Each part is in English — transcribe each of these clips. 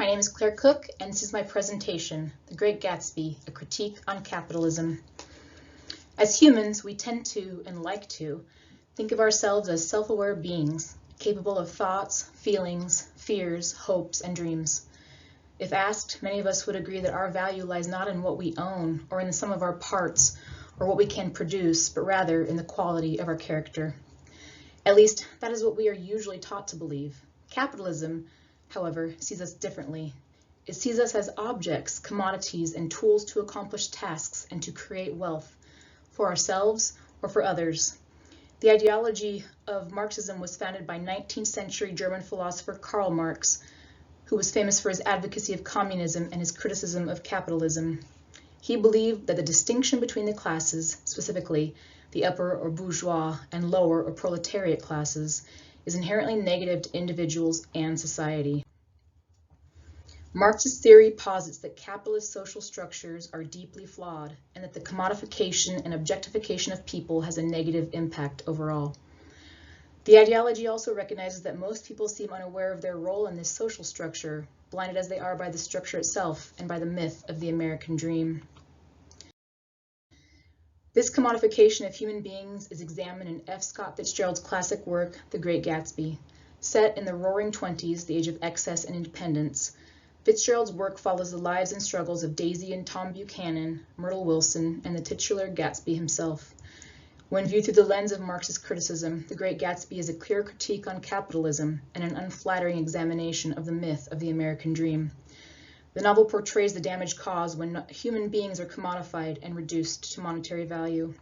name is Claire Cook, and this is my presentation, The Great Gatsby, A Critique on Capitalism. As humans, we tend to, and like to, think of ourselves as self-aware beings, capable of thoughts, feelings, fears, hopes, and dreams. If asked, many of us would agree that our value lies not in what we own, or in the sum of our parts, or what we can produce, but rather in the quality of our character. At least, that is what we are usually taught to believe. Capitalism, however, sees us differently. It sees us as objects, commodities, and tools to accomplish tasks and to create wealth, for ourselves or for others. The ideology of Marxism was founded by 19th century German philosopher Karl Marx, who was famous for his advocacy of communism and his criticism of capitalism. He believed that the distinction between the classes, specifically the upper or bourgeois and lower or proletariat classes, is inherently negative to individuals and society. Marxist theory posits that capitalist social structures are deeply flawed and that the commodification and objectification of people has a negative impact overall. The ideology also recognizes that most people seem unaware of their role in this social structure, blinded as they are by the structure itself and by the myth of the American dream. This commodification of human beings is examined in F. Scott Fitzgerald's classic work, The Great Gatsby. Set in the Roaring Twenties, the age of excess and independence, Fitzgerald's work follows the lives and struggles of Daisy and Tom Buchanan, Myrtle Wilson, and the titular Gatsby himself. When viewed through the lens of Marxist criticism, The Great Gatsby is a clear critique on capitalism and an unflattering examination of the myth of the American dream. The novel portrays the damage caused when human beings are commodified and reduced to monetary value.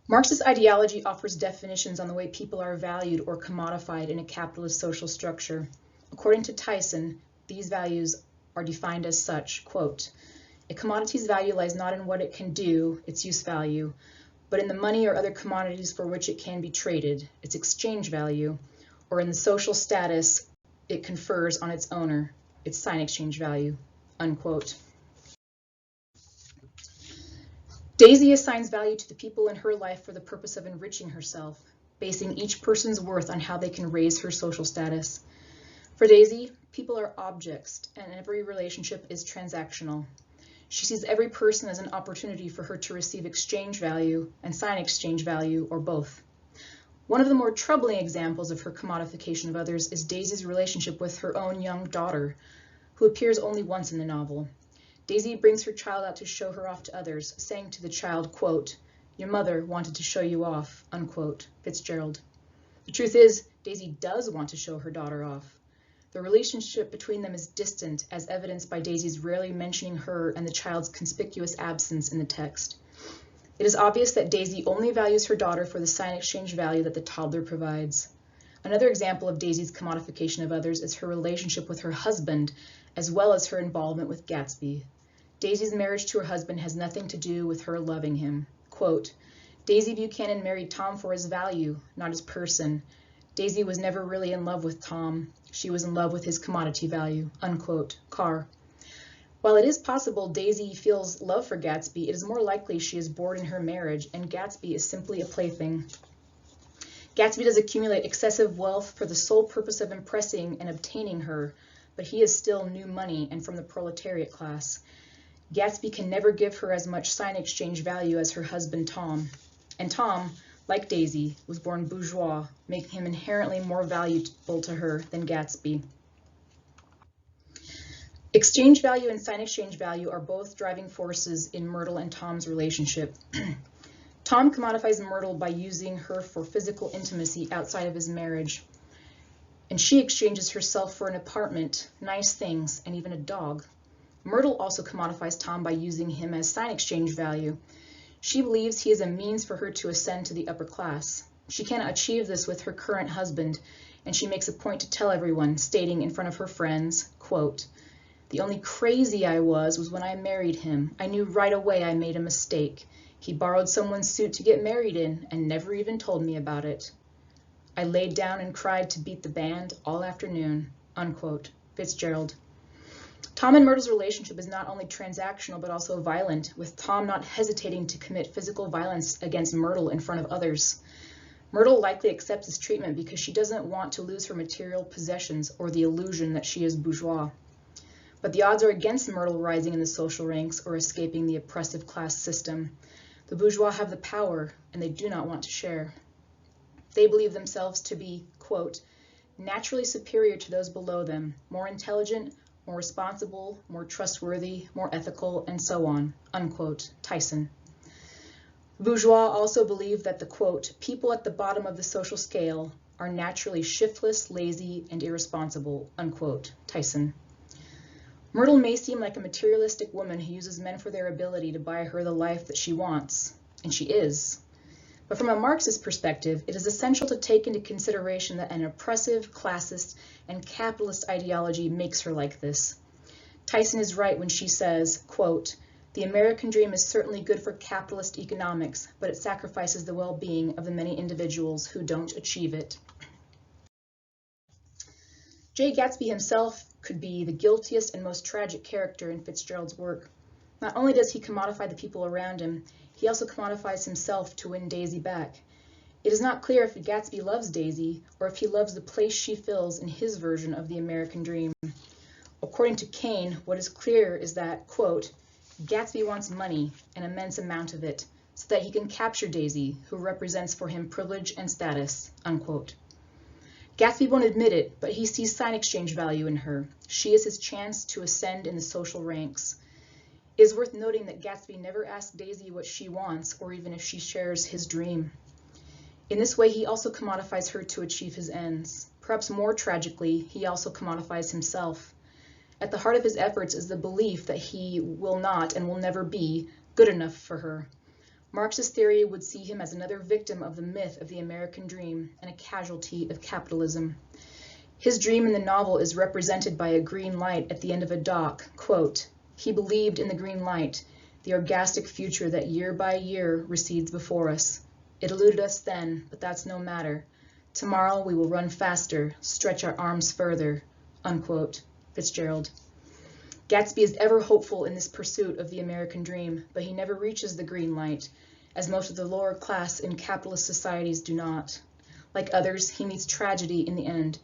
Marxist ideology offers definitions on the way people are valued or commodified in a capitalist social structure. According to Tyson, these values are defined as such, quote, "A commodity's value lies not in what it can do, its use value, but in the money or other commodities for which it can be traded, its exchange value, or in the social status it confers on its owner, its sign exchange value," unquote. Daisy assigns value to the people in her life for the purpose of enriching herself, basing each person's worth on how they can raise her social status. For Daisy, people are objects, and every relationship is transactional. She sees every person as an opportunity for her to receive exchange value and sign exchange value, or both. One of the more troubling examples of her commodification of others is Daisy's relationship with her own young daughter, who appears only once in the novel. Daisy brings her child out to show her off to others, saying to the child, quote, "Your mother wanted to show you off," unquote, Fitzgerald. The truth is, Daisy does want to show her daughter off. The relationship between them is distant, as evidenced by Daisy's rarely mentioning her and the child's conspicuous absence in the text. It is obvious that Daisy only values her daughter for the sign exchange value that the toddler provides. Another example of Daisy's commodification of others is her relationship with her husband, as well as her involvement with Gatsby. Daisy's marriage to her husband has nothing to do with her loving him. Quote, "Daisy Buchanan married Tom for his value, not his person. Daisy was never really in love with Tom. She was in love with his commodity value," unquote, Carr. While it is possible Daisy feels love for Gatsby, it is more likely she is bored in her marriage, and Gatsby is simply a plaything. Gatsby does accumulate excessive wealth for the sole purpose of impressing and obtaining her, but he is still new money and from the proletariat class. Gatsby can never give her as much sign exchange value as her husband Tom. And Tom, like Daisy, was born bourgeois, making him inherently more valuable to her than Gatsby. Exchange value and sign exchange value are both driving forces in Myrtle and Tom's relationship. Tom commodifies Myrtle by using her for physical intimacy outside of his marriage, and she exchanges herself for an apartment, nice things, and even a dog. Myrtle also commodifies Tom by using him as sign exchange value. She believes he is a means for her to ascend to the upper class. She cannot achieve this with her current husband, and she makes a point to tell everyone, stating in front of her friends, quote, "The only crazy I was when I married him. I knew right away I made a mistake. He borrowed someone's suit to get married in and never even told me about it. I laid down and cried to beat the band all afternoon," unquote, Fitzgerald. Tom and Myrtle's relationship is not only transactional but also violent, with Tom not hesitating to commit physical violence against Myrtle in front of others. Myrtle likely accepts this treatment because she doesn't want to lose her material possessions or the illusion that she is bourgeois. But the odds are against Myrtle rising in the social ranks or escaping the oppressive class system. The bourgeois have the power, and they do not want to share. They believe themselves to be, quote, naturally superior to those below them, more intelligent, more responsible, more trustworthy, more ethical, and so on, unquote, Tyson. Bourgeois also believe that the, quote, people at the bottom of the social scale are naturally shiftless, lazy, and irresponsible, unquote, Tyson. Myrtle may seem like a materialistic woman who uses men for their ability to buy her the life that she wants, and she is. But from a Marxist perspective, it is essential to take into consideration that an oppressive, classist, and capitalist ideology makes her like this. Tyson is right when she says, quote, the American dream is certainly good for capitalist economics, but it sacrifices the well-being of the many individuals who don't achieve it. J. Gatsby himself could be the guiltiest and most tragic character in Fitzgerald's work. Not only does he commodify the people around him, he also commodifies himself to win Daisy back. It is not clear if Gatsby loves Daisy or if he loves the place she fills in his version of the American dream. According to Kane, what is clear is that, quote, Gatsby wants money, an immense amount of it, so that he can capture Daisy, who represents for him privilege and status, unquote. Gatsby won't admit it, but he sees sign exchange value in her. She is his chance to ascend in the social ranks. It is worth noting that Gatsby never asks Daisy what she wants, or even if she shares his dream. In this way, he also commodifies her to achieve his ends. Perhaps more tragically, he also commodifies himself. At the heart of his efforts is the belief that he will not and will never be good enough for her. Marxist theory would see him as another victim of the myth of the American dream and a casualty of capitalism. His dream in the novel is represented by a green light at the end of a dock. Quote, he believed in the green light, the orgastic future that year by year recedes before us. It eluded us then, but that's no matter. Tomorrow we will run faster, stretch our arms further, unquote. Fitzgerald. Gatsby is ever hopeful in this pursuit of the American dream, but he never reaches the green light, as most of the lower class in capitalist societies do not. Like others, he meets tragedy in the end.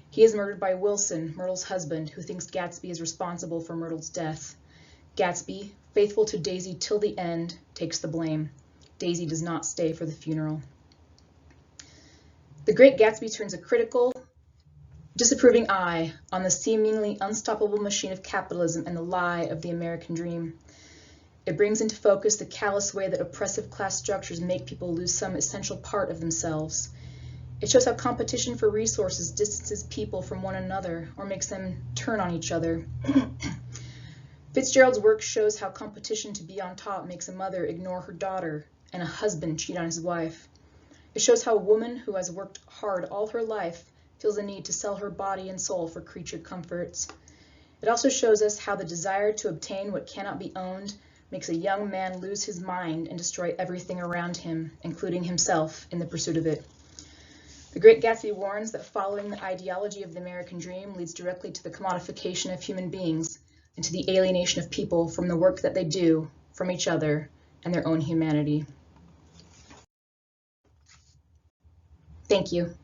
He is murdered by Wilson, Myrtle's husband, who thinks Gatsby is responsible for Myrtle's death. Gatsby, faithful to Daisy till the end, takes the blame. Daisy does not stay for the funeral. The Great Gatsby turns a critical, disapproving eye on the seemingly unstoppable machine of capitalism and the lie of the American dream. It brings into focus the callous way that oppressive class structures make people lose some essential part of themselves. It shows how competition for resources distances people from one another or makes them turn on each other. Fitzgerald's work shows how competition to be on top makes a mother ignore her daughter and a husband cheat on his wife. It shows how a woman who has worked hard all her life feels a need to sell her body and soul for creature comforts. It also shows us how the desire to obtain what cannot be owned makes a young man lose his mind and destroy everything around him, including himself, in the pursuit of it. The Great Gatsby warns that following the ideology of the American dream leads directly to the commodification of human beings and to the alienation of people from the work that they do, from each other, and their own humanity. Thank you.